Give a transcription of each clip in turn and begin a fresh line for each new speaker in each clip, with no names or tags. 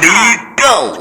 Ready, go!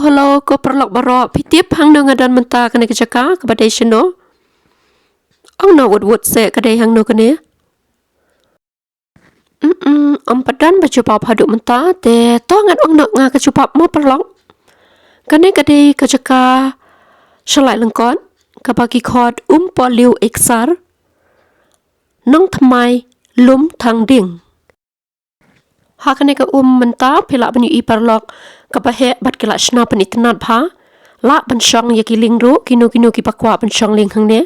Halo, ko perlok baro pitip hang no ngadan menta kene kecaka kepada sino. Ang no wud se kadai hang no kene. Am padan bacupap haduk menta te to ngan ang no nga kecupap mo perlok. Kene kadai kecaka Laitlyngkot kabagi khod Umpohliew Eitksar Nongthymmai Lumthangding. Hakane ka menta pila banyu I perlok kapahe bat kila shna pan itnat bha la ban shong yaki lingru kinu ki pakwa ban shong ling hang ne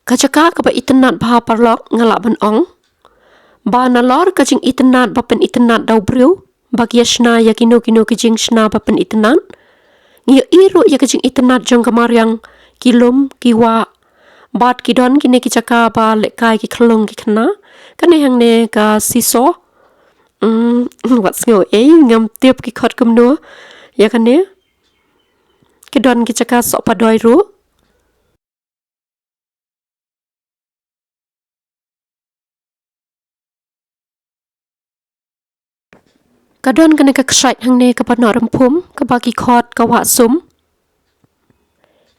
kachaka kapa itnat bha perlok ngala ban ong ba na lor kajing itnat ba pan itnat dau briu bagi shna yaki kinu ki jing shna ba pan itnat ngi iru ya kajing itnat jong kamaryang kilum kiwa bat kidon kine kichaka ba lekai ki khlong ki khna kane hang ne ka siso what's ngo ngam tiap ki khot kum no ya kan ne kidon ki chaka so padoi ru kadon kane ka ksait hang ne ka panor phum ka baki khot ka wa sum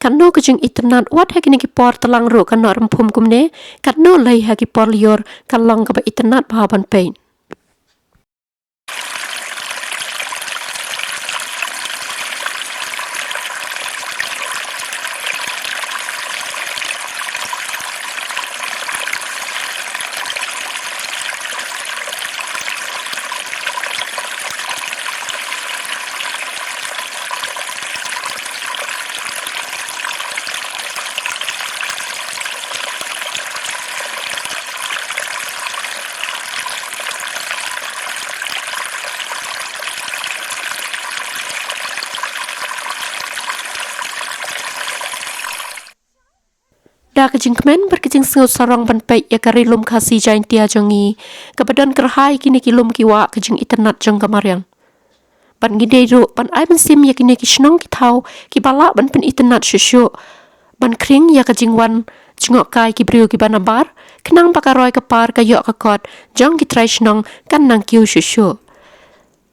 kan no ka jing itnat wat ha kine ki por talang ru kan nor phum kum ne kan no lai ha ki por lior kan long ka ba itnat ba ban pain da kejing kemen berkejing sengut sarang penpek ya kari lum Khasi jain tia jongi kebadan kerhai kini kilum kiwa kejing internet jong kamaryang ban gide ru ban ai ban sim ya kini ki shnong ki thau ki bala ban pen internet shushu ban kring ya kejing wan jngok kai ki briu ki banabar kenang pakaroi kepar kayok kakot jong ki trai shnong kan nang kiu shushu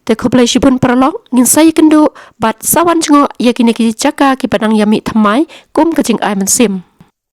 te Khublei Shibun perlok ngin sai kendu bat sawan jngok ya kini ki jaka ki padang yami thamai kum kejing ai ban sim